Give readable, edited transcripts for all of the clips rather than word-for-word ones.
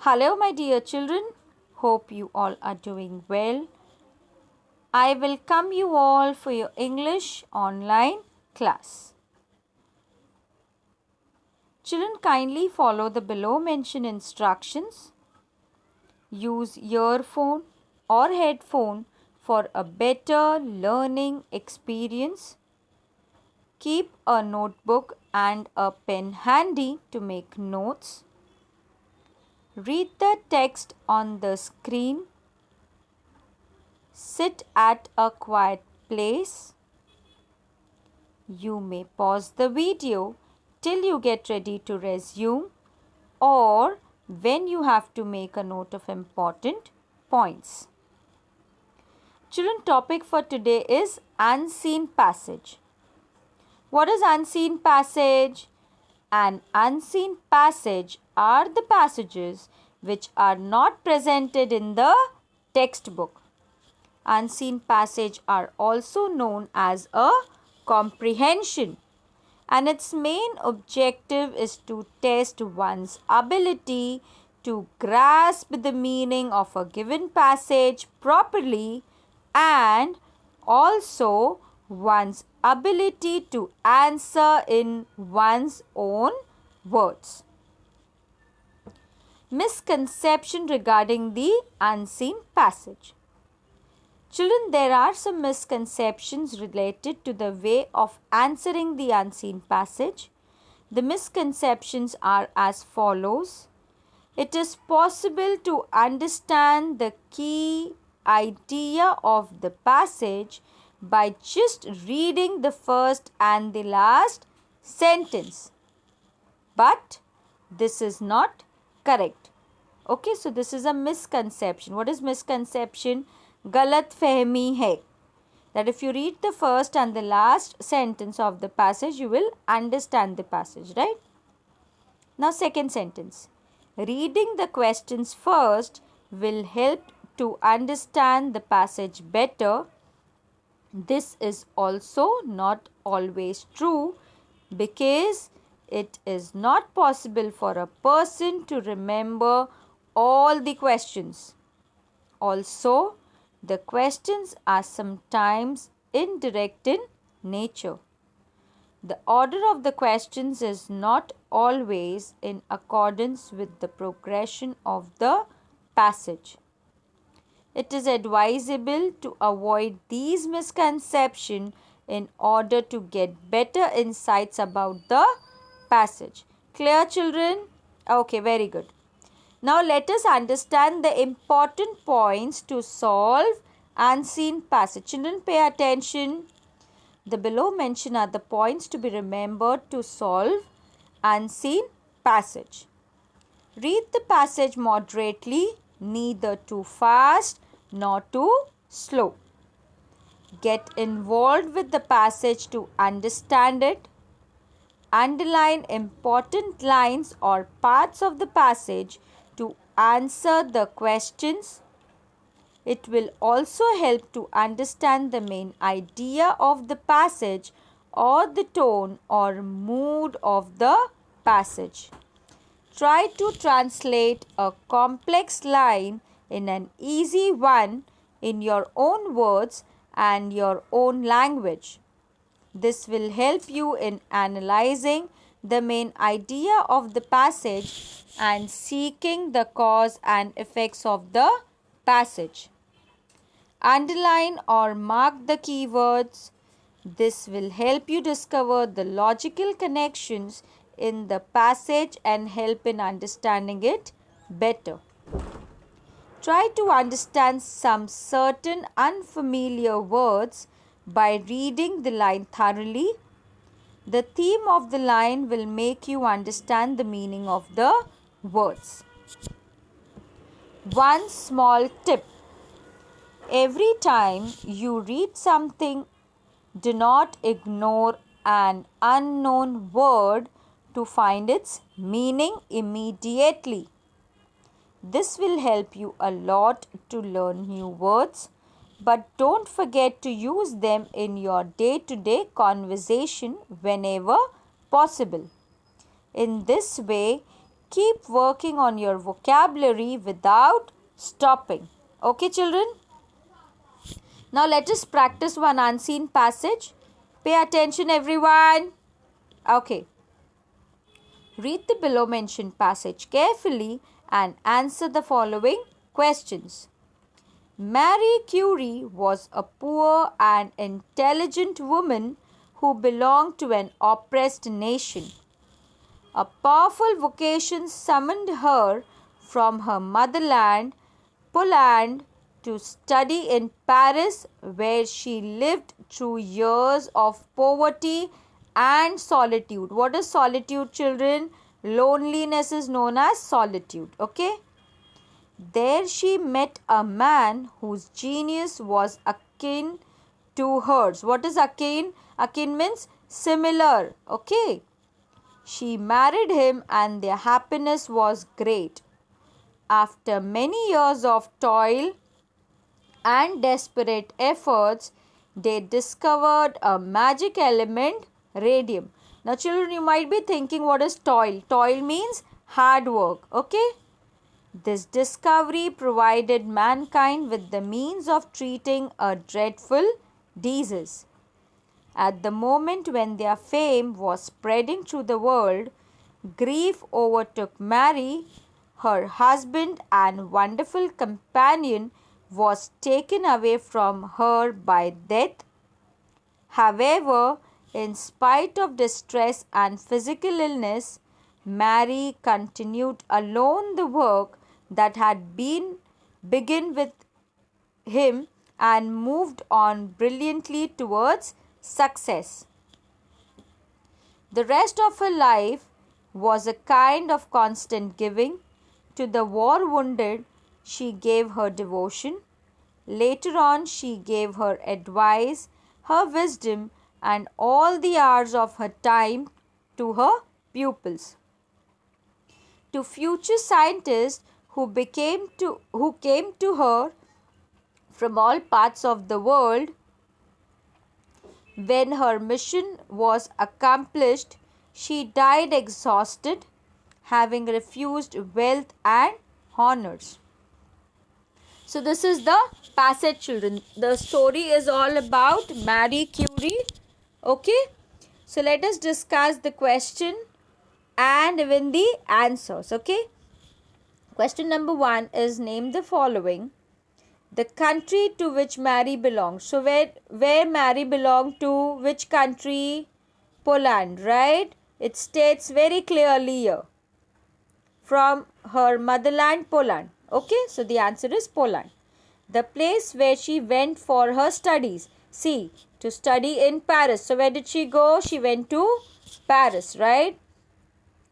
Hello, my dear children. Hope you all are doing well. I welcome you all for your English online class. Children, kindly follow the below mentioned instructions. Use earphone or headphone for a better learning experience. Keep a notebook and a pen handy to make notes. Read the text on the screen. Sit at a quiet place. You may pause the video till you get ready to resume or when you have to make a note of important points. Children, topic for today is unseen passage. What is unseen passage? An unseen passage are the passages which are not presented in the textbook. Unseen passage are also known as a comprehension, and its main objective is to test one's ability to grasp the meaning of a given passage properly and also one's ability to answer in one's own words. Misconception regarding the unseen passage. Children, there are some misconceptions related to the way of answering the unseen passage. The misconceptions are as follows. It is possible to understand the key idea of the passage by just reading the first and the last sentence. But this is not correct. Okay, so this is a misconception. What is misconception? Galat fehmi hai. That if you read the first and the last sentence of the passage, you will understand the passage, right? Now, second sentence. Reading the questions first will help to understand the passage better. This is also not always true because it is not possible for a person to remember all the questions. Also, the questions are sometimes indirect in nature. The order of the questions is not always in accordance with the progression of the passage. It is advisable to avoid these misconceptions in order to get better insights about the passage. Clear, children? Okay, very good. Now let us understand the important points to solve unseen passage. Children, pay attention. The below mentioned are the points to be remembered to solve unseen passage. Read the passage moderately, neither too fast nor too slow. Get involved with the passage to understand it. Underline important lines or parts of the passage to answer the questions. It will also help to understand the main idea of the passage or the tone or mood of the passage. Try to translate a complex line in an easy one in your own words and your own language. This will help you in analyzing the main idea of the passage and seeking the cause and effects of the passage. Underline or mark the keywords. This will help you discover the logical connections in the passage and help in understanding it better. Try to understand some certain unfamiliar words by reading the line thoroughly. The theme of the line will make you understand the meaning of the words. One small tip. Every time you read something, do not ignore an unknown word to find its meaning immediately. This will help you a lot to learn new words, but don't forget to use them in your day-to-day conversation whenever possible. In this way, Keep working on your vocabulary without stopping. Okay, children? Now let us practice one unseen passage. Pay attention, everyone. Okay. Read the below mentioned passage carefully and answer the following questions. Marie Curie was a poor and intelligent woman who belonged to an oppressed nation. A powerful vocation summoned her from her motherland, Poland, to study in Paris, where she lived through years of poverty and solitude. What is solitude, children? Loneliness is known as solitude. Okay? There she met a man whose genius was akin to hers. What is akin? Akin means similar. Okay? She married him and their happiness was great. After many years of toil and desperate efforts, they discovered a magic element, radium. Now children, you might be thinking, what is toil? Toil means hard work. Okay? This discovery provided mankind with the means of treating a dreadful disease. At the moment when their fame was spreading through the world, grief overtook Mary. Her husband and wonderful companion was taken away from her by death. However, in spite of distress and physical illness, Mary continued alone the work that had been begun with him and moved on brilliantly towards success. The rest of her life was a kind of constant giving. To the war wounded, she gave her devotion. Later on, she gave her advice, her wisdom, and all the hours of her time to her pupils. To future scientists who came to her from all parts of the world, when her mission was accomplished, she died exhausted, having refused wealth and honors. So this is the passage, children. The story is all about Marie Curie. Okay. So let us discuss the question and even the answers. Okay. Question number 1 is, name the following. The country to which Mary belonged. So where Mary belonged to, which country? Poland, right? It states very clearly here. From her motherland, Poland. Okay, so the answer is Poland. The place where she went for her studies. See, to study in Paris. So where did she go? She went to Paris, right?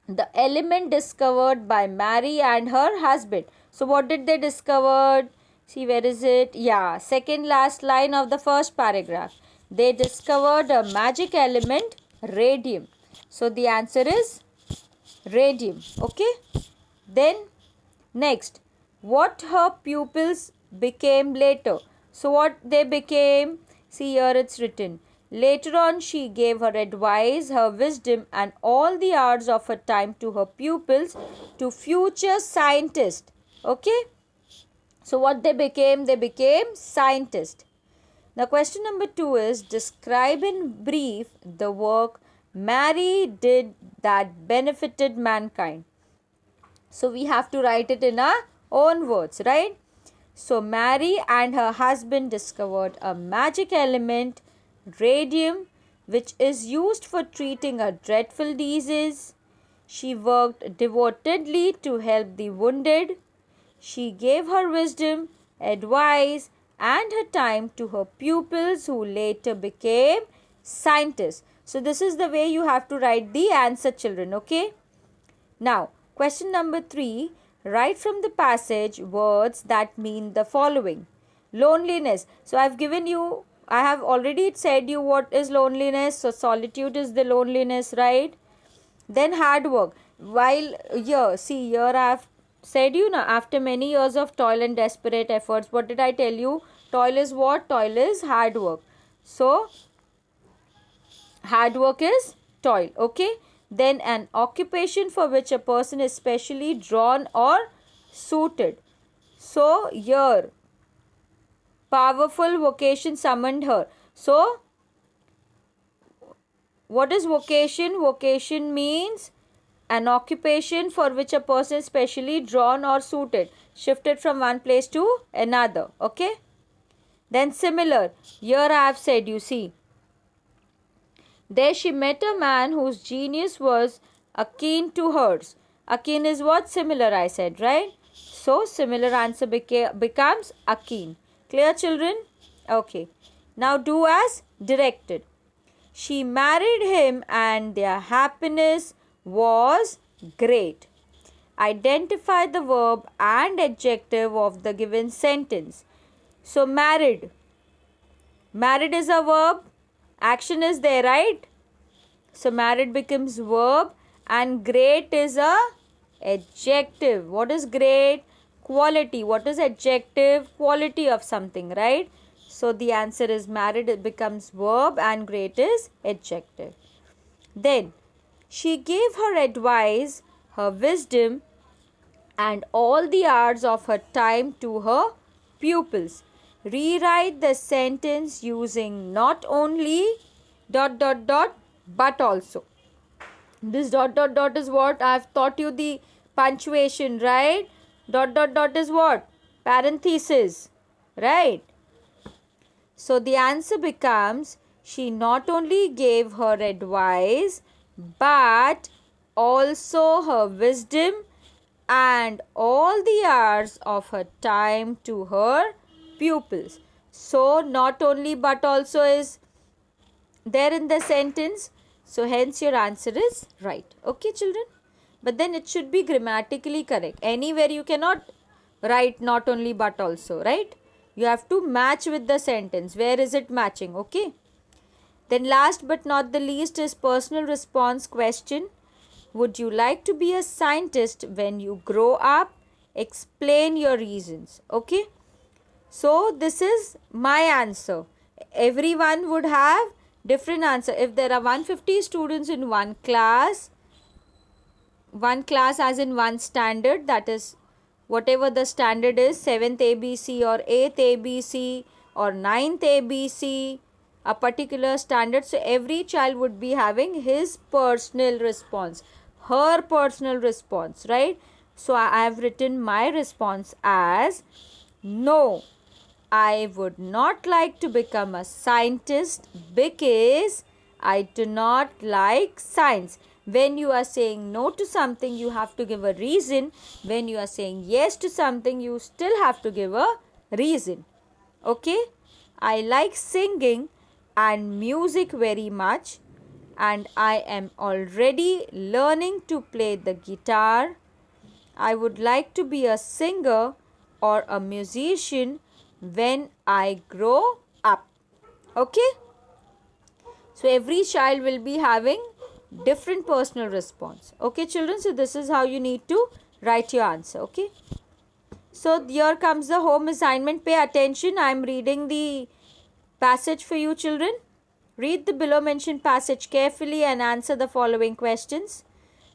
The element discovered by Mary and her husband. So what did they discover? See, where is it? Yeah, second last line of the first paragraph. They discovered a magic element, radium. So the answer is radium. Okay. Then next, what her pupils became later. So what they became? See, here it's written. Later on, she gave her advice, her wisdom, and all the hours of her time to her pupils, to future scientists. Okay. So what they became? They became scientists. Now question number 2 is, describe in brief the work Mary did that benefited mankind. So we have to write it in our own words, right? So Mary and her husband discovered a magic element, radium, which is used for treating a dreadful disease. She worked devotedly to help the wounded. She gave her wisdom, advice, and her time to her pupils, who later became scientists. So this is the way you have to write the answer, children. Okay. Now, question number 3. Write from the passage words that mean the following. Loneliness. So I have already said you what is loneliness. So solitude is the loneliness, right? Then hard work. While here I have said you now, after many years of toil and desperate efforts, what did I tell you? Toil is what? Toil is hard work. So hard work is toil. Okay. Then an occupation for which a person is specially drawn or suited. So here, powerful vocation summoned her. So what is vocation? Vocation means an occupation for which a person is specially drawn or suited, shifted from one place to another. Okay. Then similar, here I have said, you see, there she met a man whose genius was akin to hers. Akin is what? Similar, I said, right? So similar answer becomes akin. Clear, children? Okay. Now do as directed. She married him and their happiness was great. Identify the verb and adjective of the given sentence. So married. Married is a verb. Action is there, right? So married becomes verb and great is a adjective. What is great? Quality. What is adjective? Quality of something, right? So the answer is married, it becomes verb and great is adjective. Then she gave her advice, her wisdom and all the hours of her time to her pupils. Rewrite the sentence using not only ... but also. This ... is what? I have taught you the punctuation, right? ... is what? Parenthesis, right? So the answer becomes, she not only gave her advice but also her wisdom and all the hours of her time to her pupils. So not only but also is there in the sentence. So hence your answer is right. Okay, children? But then it should be grammatically correct. Anywhere you cannot write not only but also, right? You have to match with the sentence. Where is it matching? Okay. Then last but not the least is personal response question. Would you like to be a scientist when you grow up? Explain your reasons. Okay. So this is my answer. Everyone would have different answer. If there are 150 students in one class as in one standard, that is whatever the standard is, 7th ABC or 8th ABC or 9th ABC, a particular standard. So every child would be having his personal response, her personal response, right? So I have written my response as, no, I would not like to become a scientist because I do not like science. When you are saying no to something, you have to give a reason. When you are saying yes to something, you still have to give a reason. Okay? I like singing and music very much, and I am already learning to play the guitar. I would like to be a singer or a musician when I grow up. Okay? So every child will be having different personal response. Okay, children? So this is how you need to write your answer. Okay? So here comes the home assignment. Pay attention. I am reading the passage for you, children. Read the below mentioned passage carefully and answer the following questions.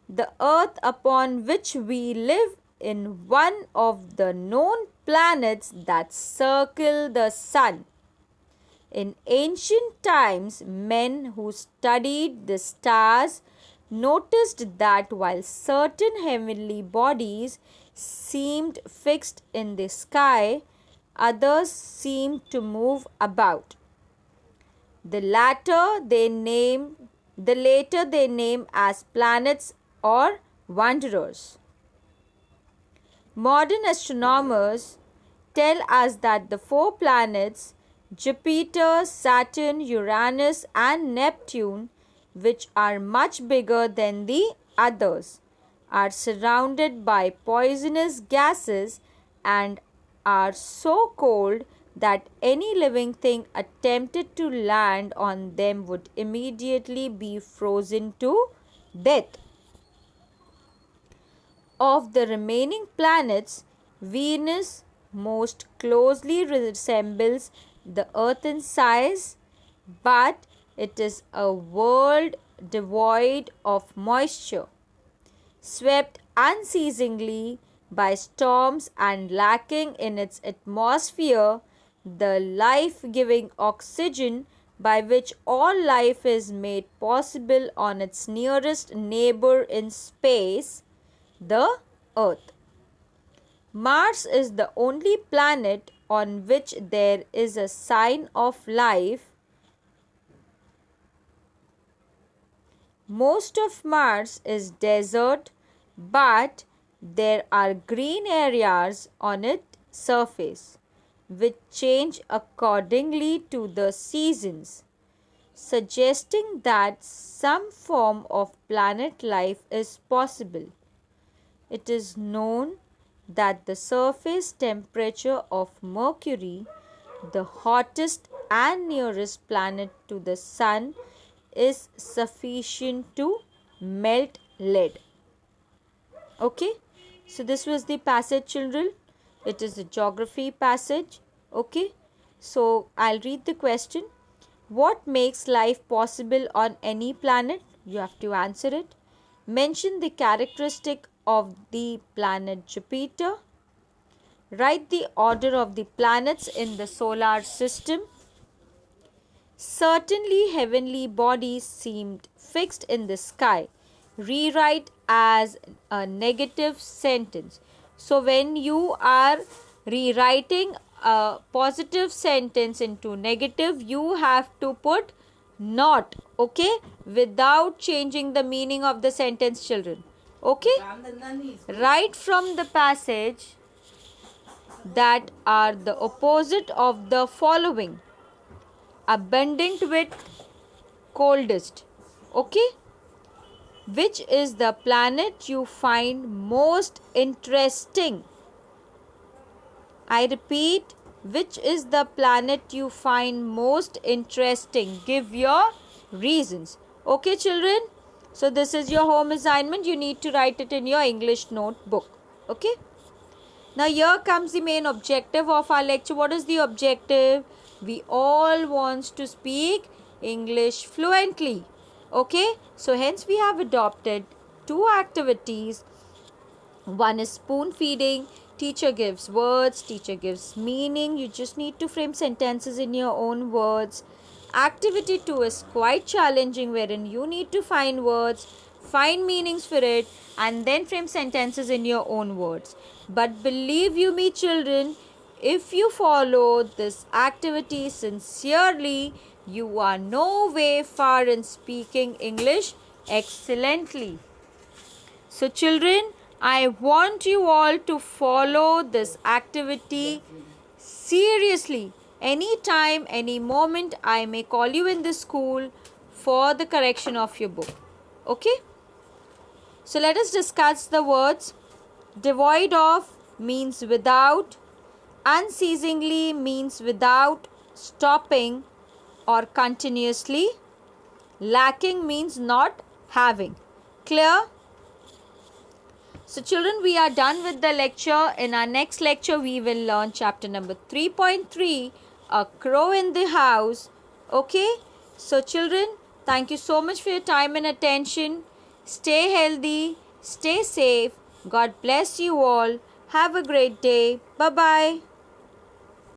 The earth upon which we live in one of the known planets that circle the sun. In ancient times, men who studied the stars noticed that while certain heavenly bodies seemed fixed in the sky, others seemed to move about. The latter they name as planets or wanderers. Modern astronomers tell us that the 4 planets Jupiter, Saturn, Uranus and Neptune, which are much bigger than the others, are surrounded by poisonous gases and are so cold that any living thing attempted to land on them would immediately be frozen to death. Of the remaining planets, Venus most closely resembles the Earth in size, but it is a world devoid of moisture, swept unceasingly by storms and lacking in its atmosphere the life-giving oxygen by which all life is made possible on its nearest neighbor in space, the Earth. Mars is the only planet on which there is a sign of life. Most of Mars is desert, but there are green areas on its surface, which change accordingly to the seasons, suggesting that some form of planet life is possible. It is known that the surface temperature of Mercury, the hottest and nearest planet to the Sun, is sufficient to melt lead. Okay, so this was the passage, children. It is a geography passage. Okay, so I'll read the question. What makes life possible on any planet? You have to answer it. Mention the characteristic of the planet Jupiter. Write the order of the planets in the solar system. Certainly heavenly bodies seemed fixed in the sky. Rewrite as a negative sentence. So when you are rewriting a positive sentence into negative, you have to put not, okay, without changing the meaning of the sentence, children. Okay, write from the passage that are the opposite of the following: abundant with coldest. Okay, which is the planet you find most interesting? I repeat, which is the planet you find most interesting? Give your reasons. Okay, children, so this is your home assignment. You need to write it in your English notebook. Okay, now here comes the main objective of our lecture. What is the objective? We all want to speak English fluently. Okay, so hence we have adopted two activities. One is spoon feeding. Teacher gives words, teacher gives meaning. You just need to frame sentences in your own words. Activity 2 is quite challenging, wherein you need to find words, find meanings for it, and then frame sentences in your own words. But believe you me, children, if you follow this activity sincerely, you are no way far in speaking English excellently. So children, I want you all to follow this activity seriously. Anytime, any moment, I may call you in the school for the correction of your book. Okay? So let us discuss the words. Devoid of means without. Unceasingly means without stopping or continuously. Lacking means not having. Clear? So children, we are done with the lecture. In our next lecture, we will learn chapter number 3.3, A Crow in the House. Okay? So children, thank you so much for your time and attention. Stay healthy, stay safe. God bless you all. Have a great day. Bye-bye.